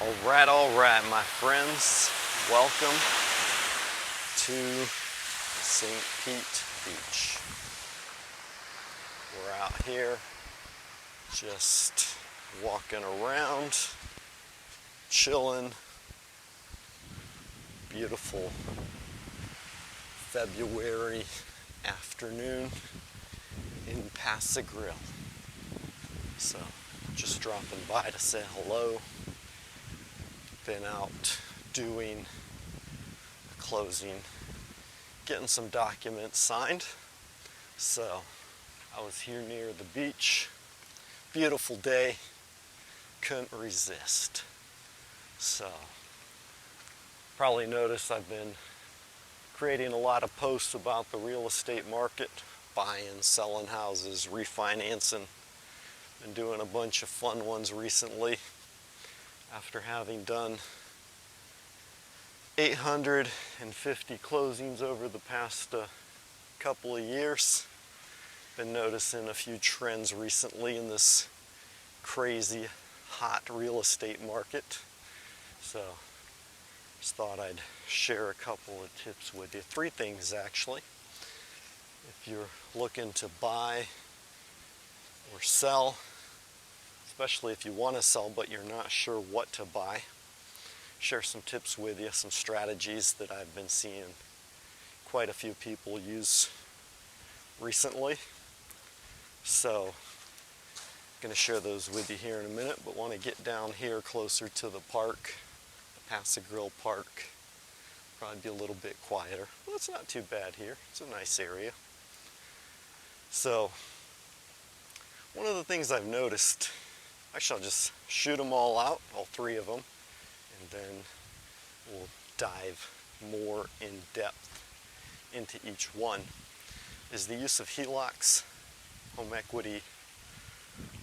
All right, my friends. Welcome to St. Pete Beach. We're out here just walking around, chilling. Beautiful February afternoon in Pass-A-Grille. So, just dropping by to say hello. Been out doing a closing, getting some documents signed. So I was here near the beach. Beautiful day. Couldn't resist. So probably noticed I've been creating a lot of posts about the real estate market, buying, selling houses, refinancing. Been doing a bunch of fun ones recently. After having done 850 closings over the past couple of years, been noticing a few trends recently in this crazy hot real estate market. So just thought I'd share a couple of tips with you. 3 things actually. If you're looking to buy or sell, especially if you want to sell but you're not sure what to buy, share some tips with you, some strategies that I've been seeing quite a few people use recently. So I'm going to share those with you here in a minute, but want to get down here closer to the park, the Pass-A-Grille Park. Probably be a little bit quieter. Well, it's not too bad here. It's a nice area. So one of the things I've noticed, actually, I'll just shoot them all out, all 3 of them, and then we'll dive more in depth into each one, is the use of HELOCs, home equity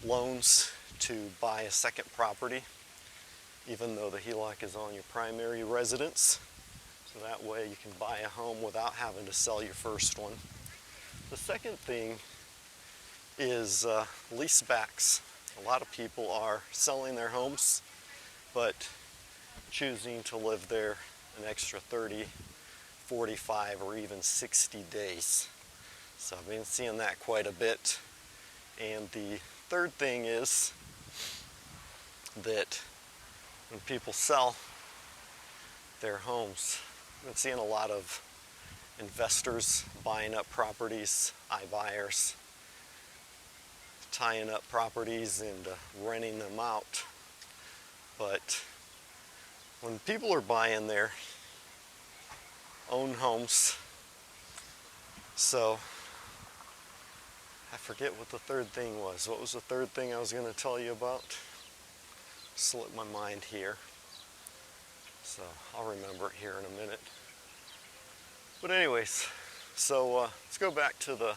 loans, to buy a second property, even though the HELOC is on your primary residence. So that way you can buy a home without having to sell your first one. The second thing is leasebacks. A lot of people are selling their homes, but choosing to live there an extra 30, 45, or even 60 days. So I've been seeing that quite a bit. And the third thing is that when people sell their homes, I've been seeing a lot of investors buying up properties, iBuyers, tying up properties and renting them out. But when people are buying their own homes, so I forget what the third thing was. What was the third thing I was going to tell you about? Slipped my mind here. So I'll remember it here in a minute. But anyways, so let's go back to the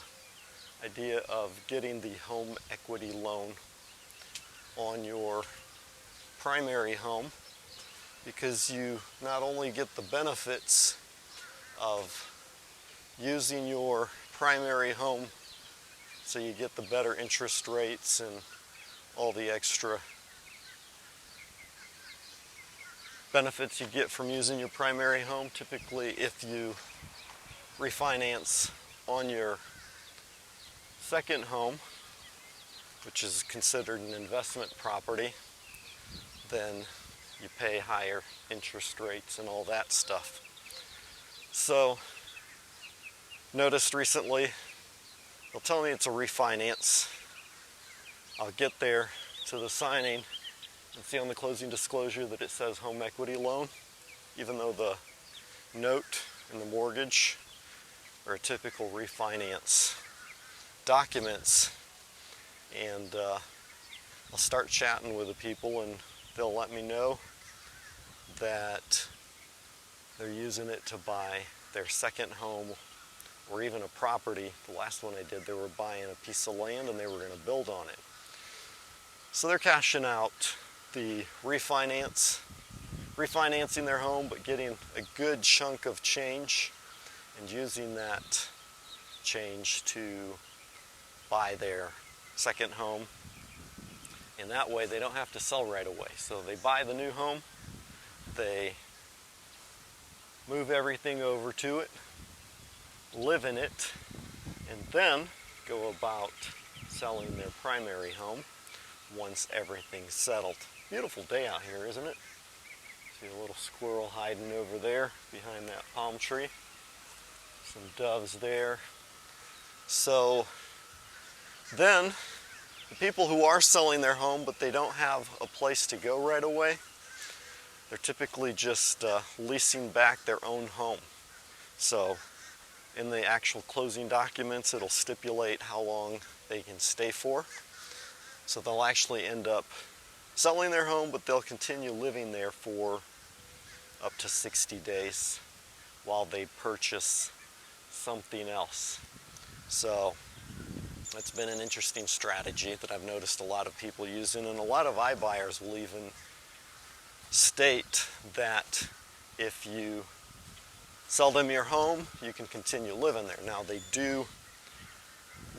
idea of getting the home equity loan on your primary home, because you not only get the benefits of using your primary home, so you get the better interest rates and all the extra benefits you get from using your primary home. Typically, if you refinance on your second home, which is considered an investment property, then you pay higher interest rates and all that stuff. So, noticed recently, they'll tell me it's a refinance. I'll get there to the signing and see on the closing disclosure that it says home equity loan, even though the note and the mortgage are a typical refinance documents. And I'll start chatting with the people and they'll let me know that they're using it to buy their second home or even a property. The last one I did, they were buying a piece of land and they were going to build on it. So they're cashing out the refinancing their home, but getting a good chunk of change and using that change to buy their second home And that way they don't have to sell right away. So they buy the new home, they move everything over to it, live in it, and then go about selling their primary home once everything's settled. Beautiful day out here, isn't it? See a little squirrel hiding over there behind that palm tree. Some doves there. So then the people who are selling their home but they don't have a place to go right away, they're typically just leasing back their own home. So in the actual closing documents, it'll stipulate how long they can stay for. So they'll actually end up selling their home, but they'll continue living there for up to 60 days while they purchase something else. So it's been an interesting strategy that I've noticed a lot of people using, and a lot of iBuyers will even state that if you sell them your home, you can continue living there. Now they do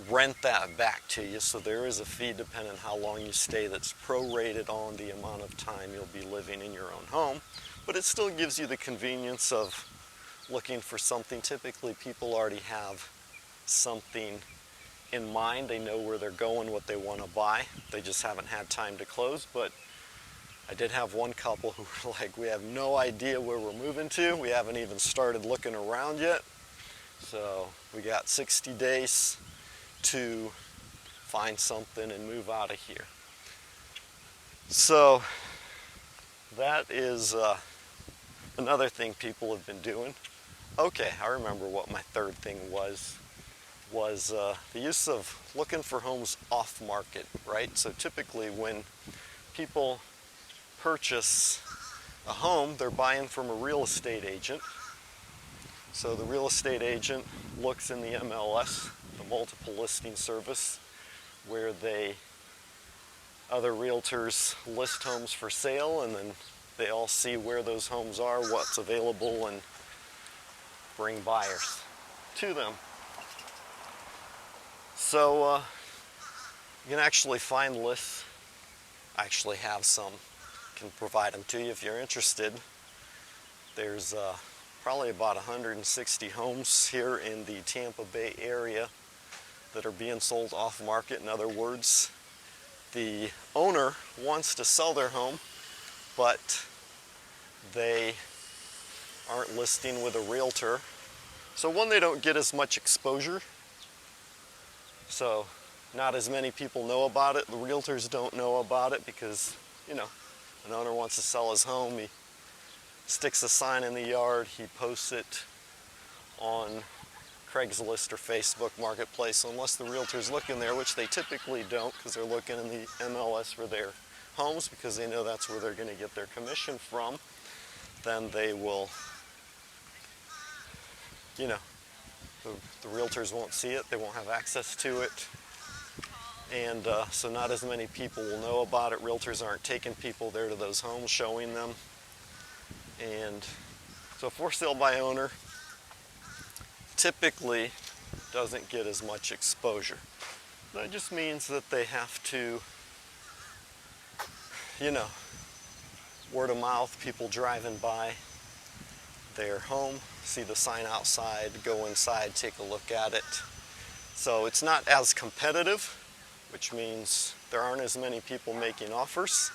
rent that back to you, so there is a fee depending on how long you stay that's prorated on the amount of time you'll be living in your own home, but it still gives you the convenience of looking for something. Typically people already have something in mind. They know where they're going, what they want to buy. They just haven't had time to close. But I did have one couple who were like, we have no idea where we're moving to. We haven't even started looking around yet. So we got 60 days to find something and move out of here. So that is another thing people have been doing. Okay, I remember what my third thing was the use of looking for homes off market, right? So typically when people purchase a home, they're buying from a real estate agent. So the real estate agent looks in the MLS, the multiple listing service, where other realtors list homes for sale, and then they all see where those homes are, what's available, and bring buyers to them. So you can actually find lists. I actually have some, can provide them to you if you're interested. There's probably about 160 homes here in the Tampa Bay area that are being sold off market. In other words, the owner wants to sell their home, but they aren't listing with a realtor. So one, they don't get as much exposure. So not as many people know about it. The realtors don't know about it because, you know, an owner wants to sell his home. He sticks a sign in the yard. He posts it on Craigslist or Facebook Marketplace. So unless the realtor's looking there, which they typically don't because they're looking in the MLS for their homes because they know that's where they're going to get their commission from, then they will, you know, the realtors won't see it, they won't have access to it, and so not as many people will know about it. Realtors aren't taking people there to those homes, showing them. And so for sale by owner typically doesn't get as much exposure. That just means that they have to, you know, word of mouth, people driving by their home, see the sign outside, go inside, take a look at it. So it's not as competitive, which means there aren't as many people making offers.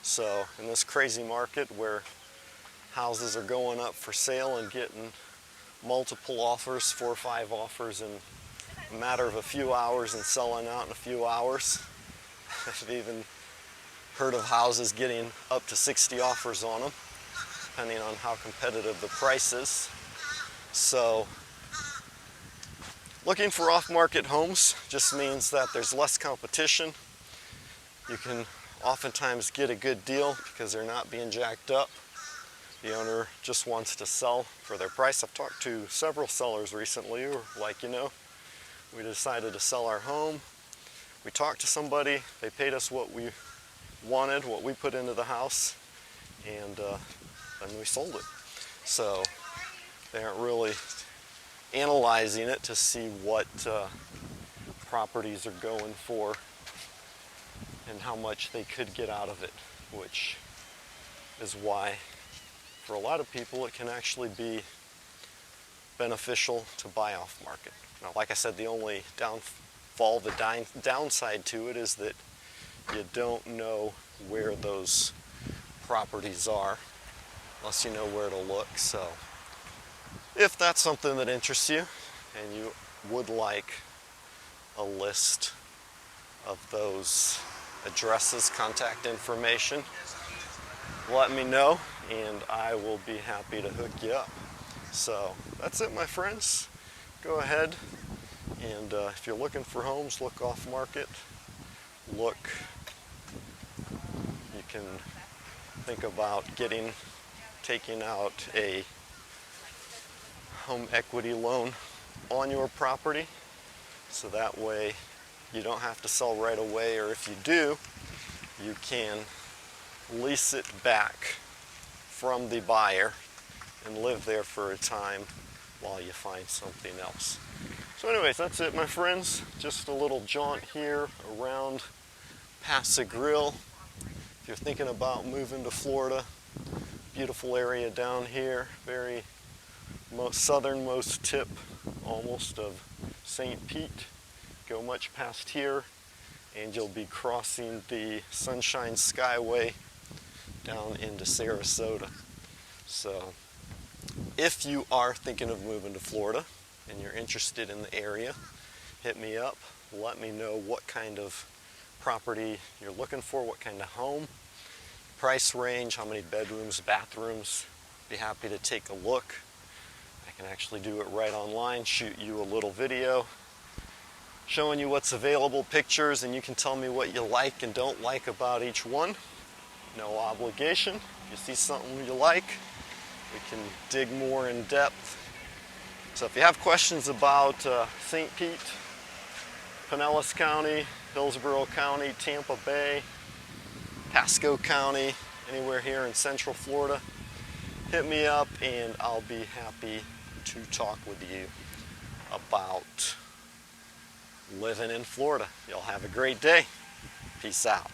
So in this crazy market where houses are going up for sale and getting multiple offers, 4 or 5 offers in a matter of a few hours and selling out in a few hours. I've even heard of houses getting up to 60 offers on them, depending on how competitive the price is. So looking for off-market homes just means that there's less competition. You can oftentimes get a good deal because they're not being jacked up. The owner just wants to sell for their price. I've talked to several sellers recently who are like, you know, we decided to sell our home. We talked to somebody, they paid us what we wanted, what we put into the house, and then we sold it. So they aren't really analyzing it to see what properties are going for and how much they could get out of it, which is why for a lot of people it can actually be beneficial to buy off market. Now, like I said, the only downside to it is that you don't know where those properties are unless you know where to look. So if that's something that interests you and you would like a list of those addresses, contact information, let me know and I will be happy to hook you up. So that's it, my friends. Go ahead and if you're looking for homes, look off market. You can think about taking out a home equity loan on your property, so that way you don't have to sell right away, or if you do, you can lease it back from the buyer and live there for a time while you find something else. So anyways, that's it, my friends. Just a little jaunt here around Pass-A-Grille. If you're thinking about moving to Florida, beautiful area down here, very southernmost tip almost of St. Pete. Go much past here and you'll be crossing the Sunshine Skyway down into Sarasota. So if you are thinking of moving to Florida and you're interested in the area, hit me up. Let me know what kind of property you're looking for, what kind of home, price range, how many bedrooms, bathrooms. Be happy to take a look. I can actually do it right online, shoot you a little video showing you what's available, pictures, and you can tell me what you like and don't like about each one. No obligation. If you see something you like, we can dig more in depth. So if you have questions about St. Pete, Pinellas County, Hillsborough County, Tampa Bay, Pasco County, anywhere here in Central Florida, hit me up and I'll be happy to talk with you about living in Florida. Y'all have a great day. Peace out.